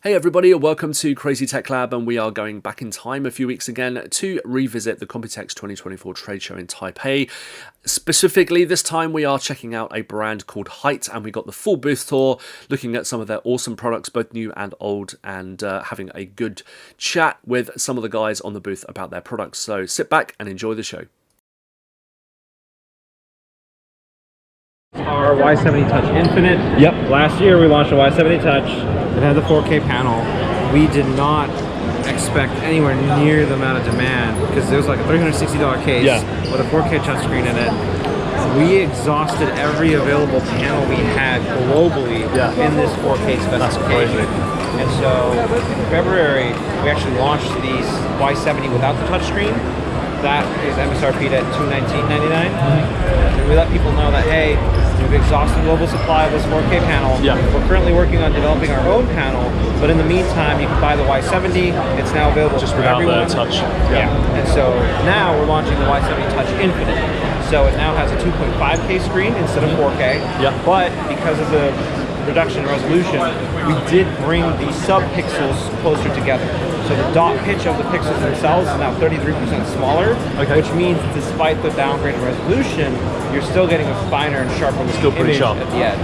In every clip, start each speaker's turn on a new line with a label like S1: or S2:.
S1: Hey everybody, and welcome to Crazy Tech Lab, and we are going back in time a few weeks again to revisit the Computex 2024 trade show in Taipei. Specifically, this time we are checking out a brand called Hyte, and we got the full booth tour, looking at some of their awesome products, both new and old, and having a good chat with some of the guys on the booth about their products. So sit back and enjoy the show.
S2: Our Y70 Touch Infinite.
S1: Yep.
S2: Last year we launched a Y70 Touch. It had the 4K panel. We did not expect anywhere near the amount of demand because it was like a $360 case with a 4K touchscreen in it. We exhausted every available panel we had globally in this 4K specification. And so in February, we actually launched these Y70 without the touchscreen. That is MSRP'd at $219.99. And we let people know that, hey, we've exhausted global supply of this 4K panel. We're currently working on developing our own panel, but in the meantime, you can buy the Y70. It's now available
S1: just
S2: for
S1: without
S2: everyone.
S1: the touch.
S2: And so now we're launching the Y70 Touch Infinite. So it now has a 2.5K screen instead of 4K. But because of the reduction in resolution, we did bring the sub-pixels closer together. So the dot pitch of the pixels themselves is now 33% smaller, which means despite the downgrade in resolution, you're still getting a finer and sharper image at the end.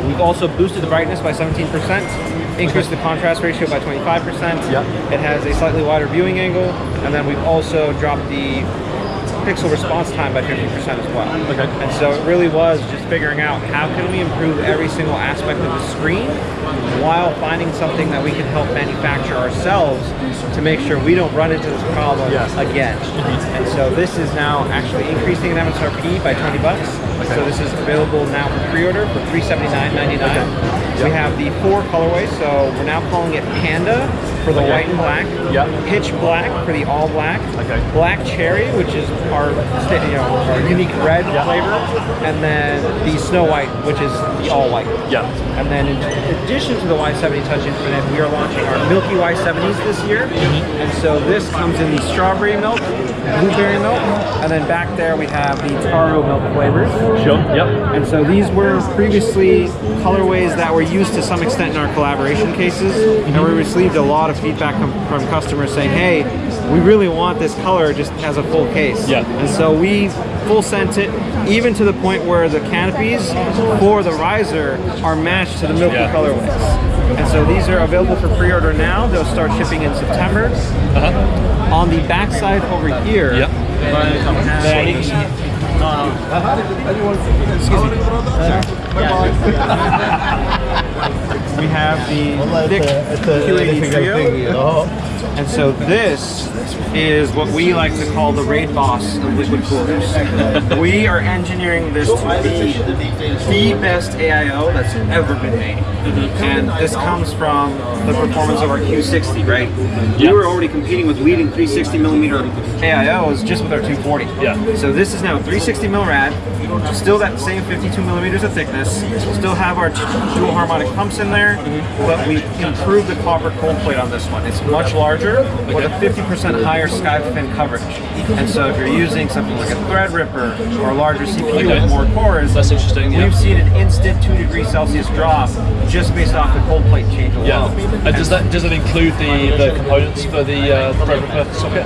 S2: We've also boosted the brightness by 17%, increased the contrast ratio by 25%. It has a slightly wider viewing angle, and then we've also dropped the pixel response time by 50% as well. And so it really was just figuring out how can we improve every single aspect of the screen while finding something that we can help manufacture ourselves to make sure we don't run into this problem again. And so this is now actually increasing in MSRP by 20 bucks. So this is available now for pre-order for $379.99. We have the 4 colorways, so we're now calling it Panda for the white and black, Pitch Black for the all black, Black Cherry, which is our unique red flavor, and then the Snow White, which is the all white. And then in addition to the Y70 Touch Infinite, we are launching our Milky Y70s this year. And so this comes in the strawberry milk, blueberry milk, and then back there we have the taro milk flavors. And so these were previously colorways that were used to some extent in our collaboration cases, and we received a lot of feedback from customers saying, hey, we really want this color just as a full case. And so we full sent it, even to the point where the canopies for the riser are matched to the milky colorways. And so these are available for pre-order now. They'll start shipping in September. On the back side over here, we have the Thicc Q80 trio. And so this is what we like to call the raid boss of liquid coolers. We are engineering this to be the best AIO that's ever been made. And this comes from the performance of our Q60, right? We were already competing with leading 360mm AIOs just with our 240. So this is now 360mm rad, still that same 52mm of thickness, still have our dual harmonic pumps in there, but we improved the copper cold plate on this one. It's much larger with a 50% higher sky fin coverage. And so if you're using something like a Threadripper or a larger CPU with more cores,
S1: that's interesting.
S2: We've seen an instant 2°C drop just based off the cold plate change alone.
S1: And does it include the components for the Threadripper socket?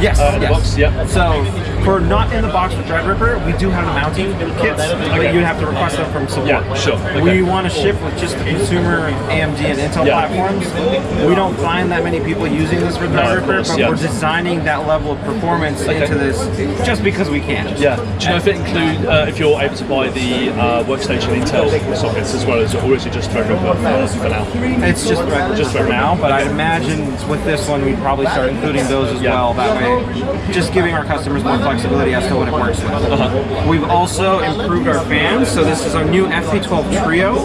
S2: Yes.
S1: In the box?
S2: So for not in the box with Threadripper, we do have the mounting kits, but you'd have to request them from support. We want to ship with just the consumer AMD and Intel platforms. We don't find that many people using this for Threadripper, but we're designing that level of performance into this just because we can.
S1: Do you know if it include if you're able to buy the workstation Intel sockets as well, or is it just Threadripper for now?
S2: It's just Threadripper for now, but I'd imagine with this one we'd probably start including those as well. That way, just giving our customers more flexibility as to what it works with. We've also improved our fans, so this is our new FP12 Trio.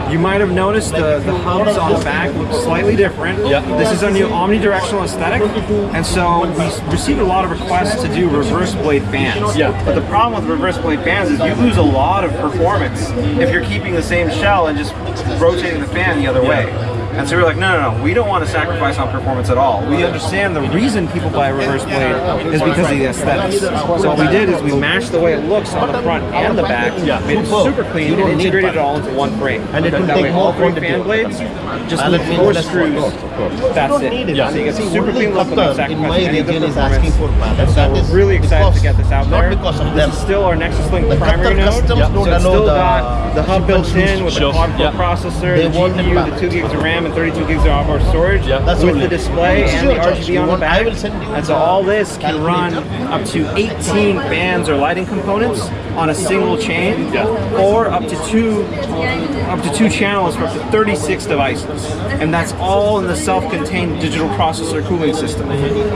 S2: You might have noticed the hubs on the back look slightly different. This is our new omnidirectional aesthetic, and so we received a lot of requests to do reverse blade fans. But the problem with reverse blade fans is you lose a lot of performance if you're keeping the same shell and just rotating the fan the other way. And so we're like, no, we don't want to sacrifice on performance at all. We understand the reason people buy a reverse blade is because of the aesthetics. So what we did is we matched the way it looks on the front and the back, made it super clean, and integrated it all into one frame. And that way all 3 fan blades just need 4 screws. That's it. So you get a super clean look without sacrificing any of the performance. So we're really excited to get this out there. This is still our Nexus Link primary node. So it's still got the hub built in with the quad-core processor, the GPU, the 2 gigs of RAM, and 32 gigs of onboard storage with the display and the RGB on the back. And so all this can run up to 18 fans or lighting components on a single chain, or up to two channels for up to 36 devices. And that's all in the self-contained digital processor cooling system.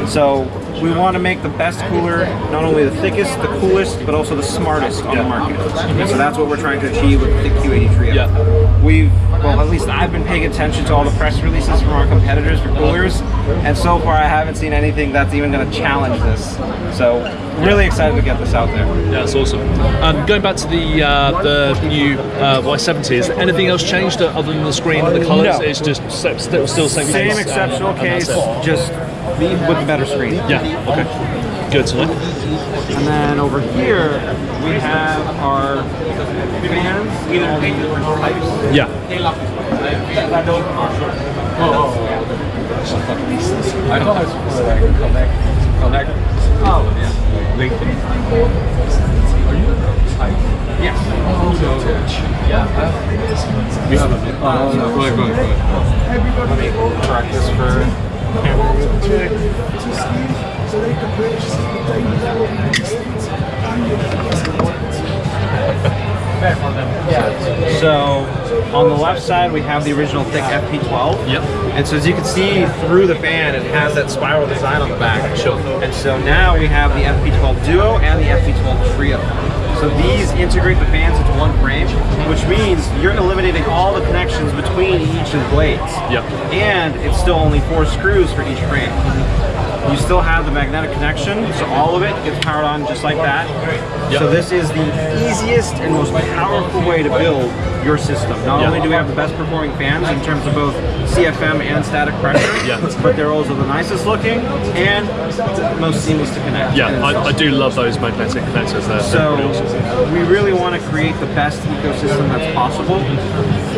S2: So we want to make the best cooler, not only the thickest, the coolest, but also the smartest on the market. And so that's what we're trying to achieve with the Thicc Q80 Trio. Well, at least I've been paying attention to all the press releases from our competitors for coolers, and so far I haven't seen anything that's even going to challenge this. So really excited to get this out there.
S1: Yeah, that's awesome. Going back to the new Y70, is there anything else changed other than the screen and the colors?
S2: No.
S1: It's just still same case,
S2: exceptional case, just with a better screen.
S1: Yeah, okay. Good to know.
S2: And then over here, we have our fans, all the different types.
S1: Yeah.
S3: I thought it was for like connect. Oh, yeah. LinkedIn. Are you Hyte?
S2: Yes.
S3: Yeah. You have a bit. No, go ahead.
S2: Let me track this for So on the left side we have the original Thicc FP12.
S1: Yep.
S2: And so as you can see through the fan, it has that spiral design on the back.
S1: Sure.
S2: And so now we have the FP12 Duo and the FP12 Trio. So these integrate the fans into one frame, which means you're eliminating all the connections between each of the blades.
S1: Yep.
S2: And it's still only 4 screws for each frame. You still have the magnetic connection, so all of it gets powered on just like that.
S1: Yep.
S2: So this is the easiest and most powerful way to build your system. Not only do we have the best performing fans in terms of both CFM and static pressure, but they're also the nicest looking and most seamless to connect.
S1: Yeah, I do love those magnetic connectors there.
S2: So
S1: pretty awesome.
S2: we really want to create the best ecosystem that's possible,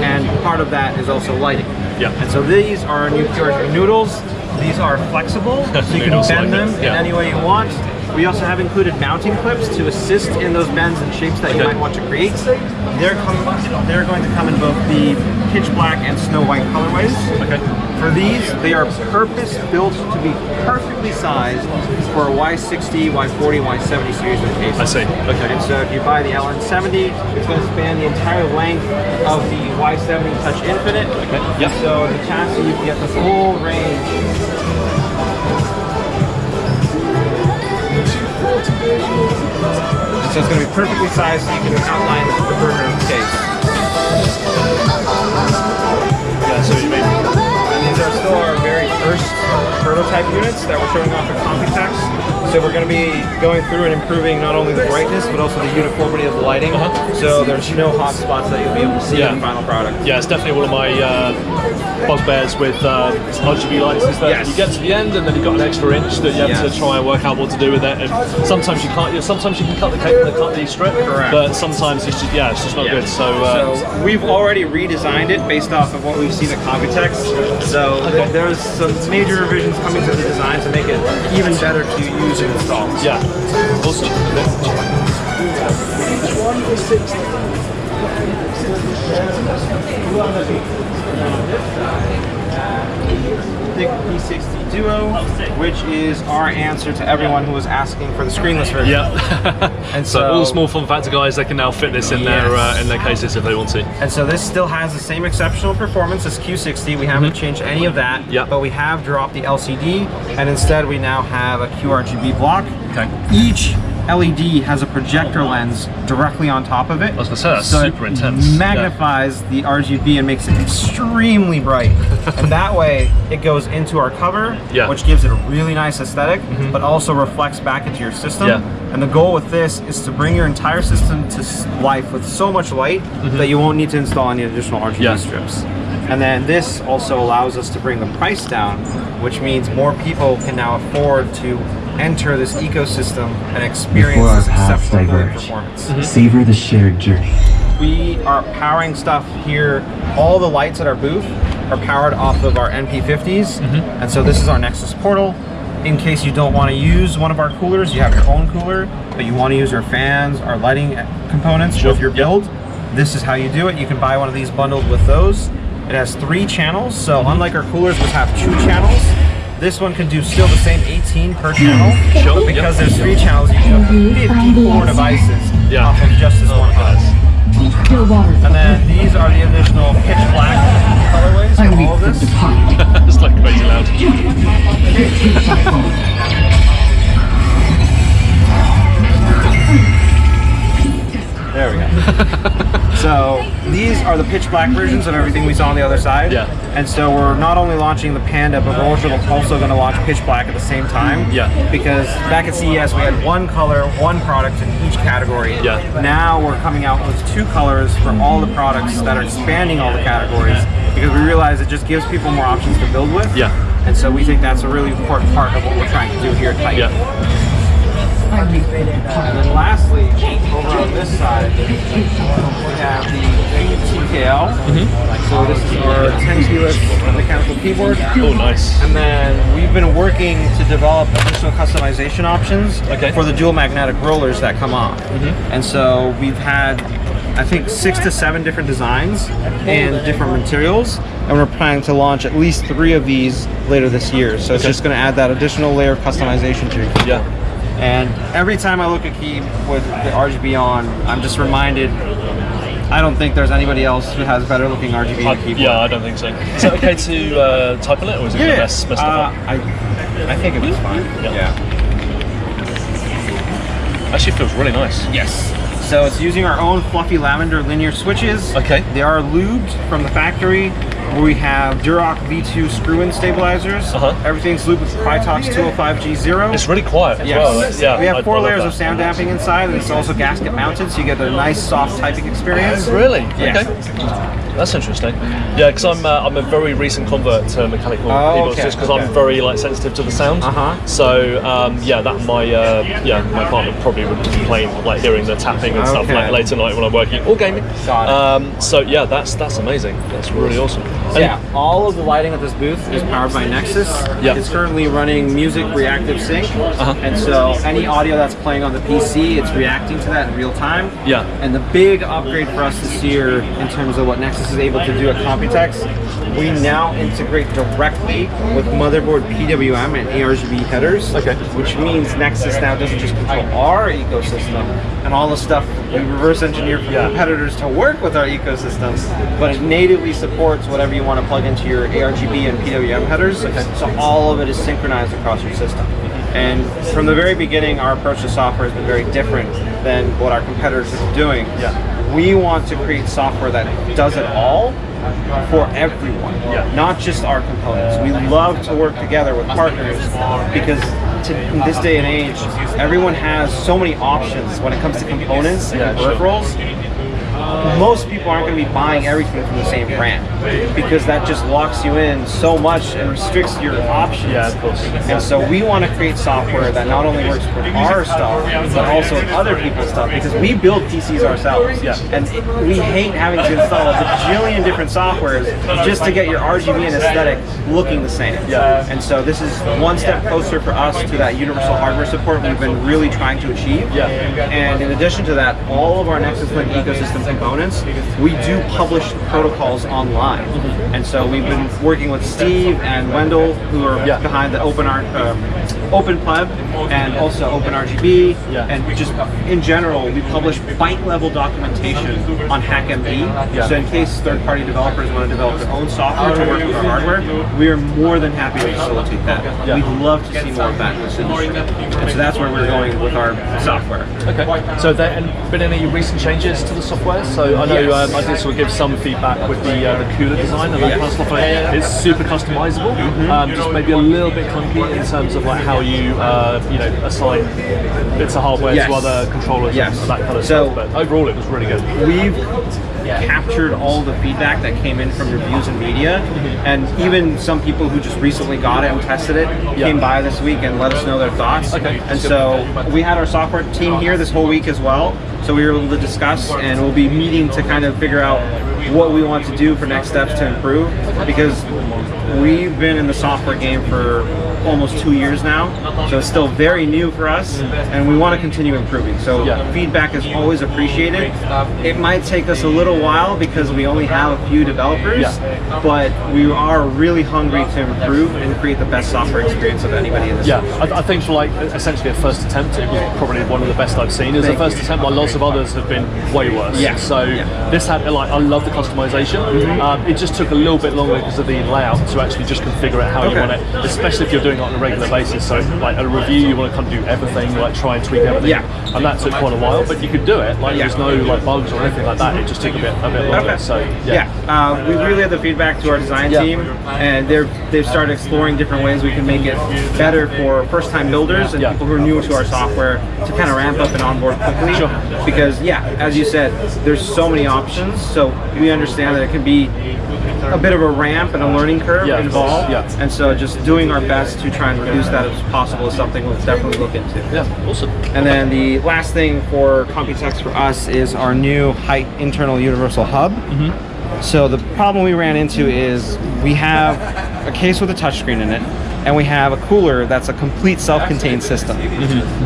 S2: and part of that is also lighting.
S1: Yeah.
S2: And so these are our new QR noodles. These are flexible, so you can bend them in any way you want. We also have included mounting clips to assist in those bends and shapes that you might want to create. They're going to come in both the pitch black and snow white colorways.
S1: Okay.
S2: For these, they are purpose-built to be perfectly sized for a Y60, Y40, Y70 series of cases.
S1: I see. Okay.
S2: And so if you buy the LN70, it's going to span the entire length of the Y70 Touch Infinite.
S1: Okay. Yep.
S2: So in the chassis, you can get the full range. So it's going to be perfectly sized so you can outline the perimeter of the case.
S1: Yeah, so you mean.
S2: And these are still our very first prototype units that we're showing off at Computex. So we're going to be going through and improving not only the brightness, but also the uniformity of the lighting. So there's no hot spots that you'll be able to see in the final product.
S1: Yeah, it's definitely one of my bugbears with RGB lights is that you get to the end and then you've got an extra inch that you have to try and work out what to do with it. And sometimes you can't. Sometimes you can cut the strip, but sometimes it's just not good. So
S2: we've already redesigned it based off of what we've seen at Computex. So there's some major revisions coming to the design to make it even better to use and install.
S1: Yeah, awesome.
S2: Thicc P60 Duo, which is our answer to everyone who was asking for the screenless version.
S1: Yeah.
S2: And
S1: so all small form factor guys, they can now fit this in their cases if they want to.
S2: And so this still has the same exceptional performance as Q60. We haven't changed any of that, but we have dropped the LCD, and instead we now have a QRGB block.
S1: Okay.
S2: Each LED has a projector lens directly on top of it.
S1: I was going to say, that's
S2: so
S1: super intense.
S2: It magnifies the RGB and makes it extremely bright. And that way, it goes into our cover, which gives it a really nice aesthetic, but also reflects back into your system. And the goal with this is to bring your entire system to life with so much light that you won't need to install any additional RGB strips. And then this also allows us to bring the price down, which means more people can now afford to enter this ecosystem and experience this exceptional cooling performance.
S4: Savor the shared journey.
S2: We are powering stuff here. All the lights at our booth are powered off of our NP50s. And so this is our Nexus portal. In case you don't want to use one of our coolers, you have your own cooler, but you want to use our fans, our lighting components with your build, this is how you do it. You can buy one of these bundled with those. It has 3 channels, so unlike our coolers which have 2 channels, this one can do still the same 18 per channel, but because there's 3 channels, you can have 54 devices off of just this one hub. And then these are the additional pitch black colorways for all of this.
S1: It's like crazy loud.
S2: There we go. So these are the pitch black versions of everything we saw on the other side.
S1: Yeah.
S2: And so we're not only launching the Panda, but we're also going to launch pitch black at the same time.
S1: Yeah.
S2: Because back at CES we had one color, one product in each category.
S1: Yeah.
S2: Now we're coming out with 2 colors for all the products that are expanding all the categories, because we realize it just gives people more options to build with.
S1: Yeah.
S2: And so we think that's a really important part of what we're trying to do here at Hyte.
S1: Yeah.
S2: And then lastly, over on this side, we have the Keeb TKL. So this is our 10 keyless mechanical keyboard.
S1: Oh, nice.
S2: And then we've been working to develop additional customization options for the dual magnetic rollers that come on. And so we've had, I think, 6 to 7 different designs and different materials. And we're planning to launch at least 3 of these later this year. So it's just going to add that additional layer of customization to your keyboard.
S1: Yeah.
S2: And every time I look at Keeb with the RGB on, I'm just reminded, I don't think there's anybody else who has better looking RGB than keyboard.
S1: Yeah, I don't think so. Is it okay to type on it, or is it going to mess stuff up?
S2: I think it was fine. Yeah.
S1: Actually feels really nice.
S2: Yes. So it's using our own fluffy lavender linear switches.
S1: Okay.
S2: They are lubed from the factory. We have Duroc V2 screw-in stabilizers. Everything's lubed with Krytox 205G0.
S1: It's really quiet as well. Yeah,
S2: we have 4 layers of sound damping inside, and it's also gasket mounted, so you get a nice soft typing experience.
S1: Really?
S2: Yes.
S1: Okay. That's interesting. Yeah, because I'm a very recent convert to mechanical keyboards, just because I'm very sensitive to the sound. So yeah, that my partner probably would complain hearing the tapping and stuff late at night when I'm working or gaming. So yeah, that's amazing. That's really awesome.
S2: And all of the lighting at this booth is powered by Nexus. It's currently running music reactive sync, and so any audio that's playing on the PC, it's reacting to that in real time. And the big upgrade for us this year in terms of what Nexus is able to do at Computex, we now integrate directly with motherboard PWM and ARGB headers, which means Nexus now doesn't just control our ecosystem and all the stuff we reverse engineer from competitors to work with our ecosystems, but it natively supports whatever you want to plug into your ARGB and PWM headers, so all of it is synchronized across your system. And from the very beginning, our approach to software has been very different than what our competitors are doing. We want to create software that does it all for everyone, not just our components. We love to work together with partners because in this day and age, everyone has so many options when it comes to components and peripherals. Most people aren't going to be buying everything from the same brand because that just locks you in so much and restricts your options.
S1: Of course.
S2: And so we want to create software that not only works for our stuff, but also other people's stuff, because we build PCs ourselves. And we hate having to install a bajillion different softwares just to get your RGB and aesthetic looking the same. And so this is one step closer for us to that universal hardware support we've been really trying to achieve. And in addition to that, all of our Nexus Link ecosystem components, we do publish protocols online. And so we've been working with Steve and Wendell, who are behind the OpenPleb and also OpenRGB, and just in general, we publish byte-level documentation on HackMD. So in case third-party developers want to develop their own software to work with our hardware, we are more than happy to facilitate that. We'd love to see more of that in this industry. And so that's where we're going with our software.
S1: So there been any recent changes to the software? So I know I did sort of give some feedback with the cooler design and that kind of stuff. It's super customizable, just maybe a little bit clunky in terms of how you assign bits of hardware to other controllers and that kind of stuff. But overall, it was really good.
S2: captured all the feedback that came in from reviews and media, and even some people who just recently got it and tested it came by this week and let us know their thoughts. And so we had our software team here this whole week as well, so we were able to discuss, and we'll be meeting to kind of figure out what we want to do for next steps to improve, because we've been in the software game for almost 2 years now, so it's still very new for us, and we want to continue improving. So feedback is always appreciated. It might take us a little while because we only have a few developers, but we are really hungry to improve and create the best software experience of anybody in this.
S1: I think for like essentially a first attempt, it was probably one of the best I've seen. As a first attempt, like lots of others have been way worse. So this had like, I love the customization. It just took a little bit longer because of the layout to actually just configure it how you want it, especially if you're doing it on a regular basis. So like a review, you want to kind of do everything, like try and tweak everything. And that took quite a while, but you could do it. Like there's no like bugs or anything like that. It just took a bit longer. So
S2: we really had the feedback to our design team, and they've started exploring different ways we can make it better for first-time builders and people who are new to our software to kind of ramp up and onboard quickly. Because as you said, there's so many options. So we understand that it can be a bit of a ramp and a learning curve involved, and so just doing our best to try and reduce that as possible is something we'll definitely look into.
S1: Awesome.
S2: And then the last thing for Computex for us is our new Hyte internal universal hub. So the problem we ran into is we have a case with a touchscreen in it, and we have a cooler that's a complete self-contained system.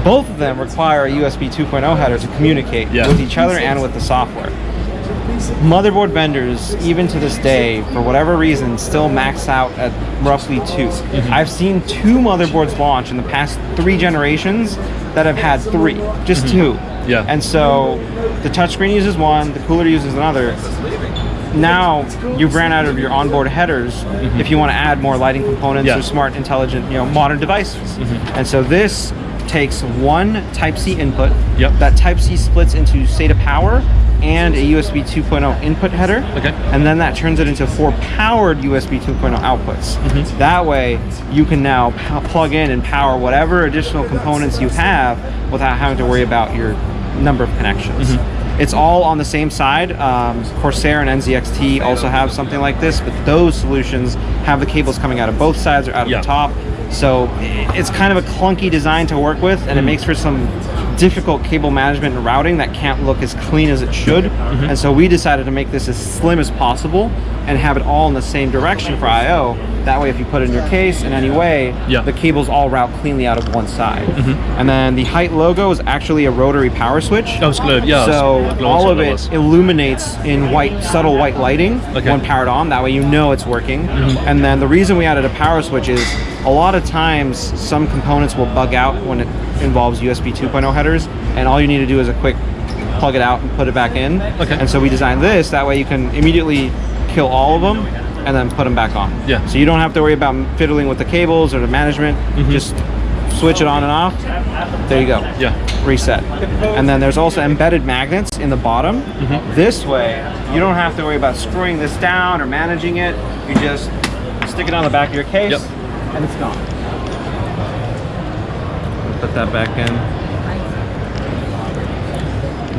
S2: Both of them require a USB 2.0 header to communicate with each other and with the software. Motherboard vendors, even to this day, for whatever reason, still max out at roughly 2. I've seen 2 motherboards launch in the past 3 generations that have had 3, just 2. And so the touchscreen uses one, the cooler uses another. Now you've ran out of your onboard headers if you want to add more lighting components or smart, intelligent, modern devices. And so this takes one Type-C input. That Type-C splits into SATA power and a USB 2.0 input header, and then that turns it into 4 powered USB 2.0 outputs. That way you can now plug in and power whatever additional components you have without having to worry about your number of connections. It's all on the same side. Corsair and NZXT also have something like this, but those solutions have the cables coming out of both sides or out of the top. So it's kind of a clunky design to work with, and it makes for some difficult cable management and routing that can't look as clean as it should. And so we decided to make this as slim as possible and have it all in the same direction for I/O. That way, if you put it in your case in any way, the cables all route cleanly out of one side. And then the Hyte logo is actually a rotary power switch.
S1: That was good,
S2: So all of it illuminates in white, subtle white lighting when powered on. That way you know it's working. And then the reason we added a power switch is a lot of times some components will bug out when it involves USB 2.0 headers, and all you need to do is a quick plug it out and put it back in. And so we designed this, that way you can immediately kill all of them and then put them back on. So you don't have to worry about fiddling with the cables or the management. Just switch it on and off. There you go. Reset. And then there's also embedded magnets in the bottom. This way, you don't have to worry about screwing this down or managing it. You just stick it on the back of your case, and it's gone. Put that back in.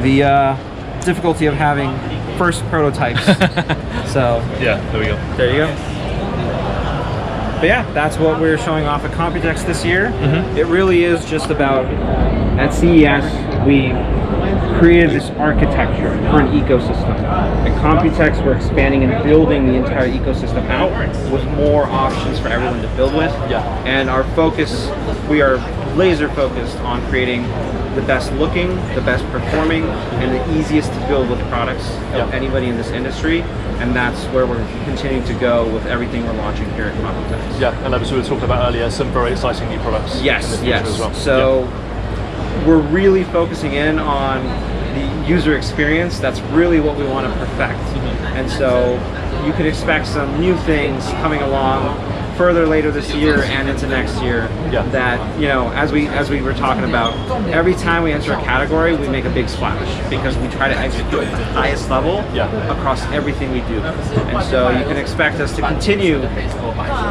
S2: The difficulty of having first prototypes. So
S1: there we go.
S2: There you go. But yeah, that's what we're showing off at Computex this year. It really is just about, at CES, we created this architecture for an ecosystem. At Computex, we're expanding and building the entire ecosystem out with more options for everyone to build with. And our focus, we are laser focused on creating the best looking, the best performing, and the easiest to build with products of anybody in this industry. And that's where we're continuing to go with everything we're launching here at Computex.
S1: And as we were talking about earlier, some very exciting new products.
S2: As well. So we're really focusing in on the user experience. That's really what we want to perfect. And so you can expect some new things coming along further later this year and into next year. That, you know, as we were talking about, every time we enter a category, we make a big splash because we try to execute at the highest level across everything we do. And so you can expect us to continue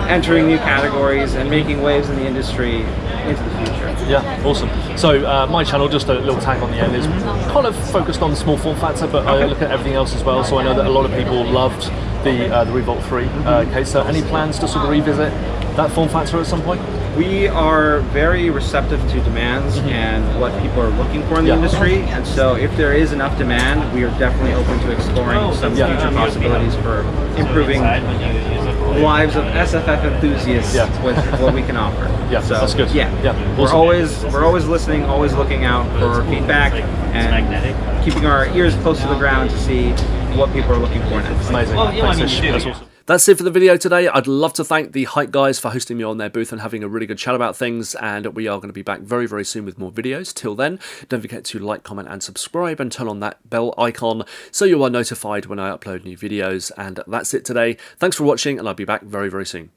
S2: entering new categories and making waves in the industry into the future.
S1: Yeah, awesome. So my channel, just a little tag on the end, is kind of focused on the small form factor, but I look at everything else as well. So I know that a lot of people loved the Revolt 3 case. So any plans to sort of revisit that form factor at some point?
S2: We are very receptive to demands and what people are looking for in the industry, and so if there is enough demand, we are definitely open to exploring some future possibilities for improving lives of SFF enthusiasts with what we can offer. So
S1: that's good.
S2: Awesome. We're always listening, always looking out for feedback, and keeping our ears close to the ground to see what people are looking for next.
S1: Amazing. That's awesome. That's it for the video today. I'd love to thank the Hyte guys for hosting me on their booth and having a really good chat about things, and we are going to be back very, very soon with more videos. Till then, don't forget to like, comment and subscribe, and turn on that bell icon so you are notified when I upload new videos. And that's it today. Thanks for watching, and I'll be back very, very soon.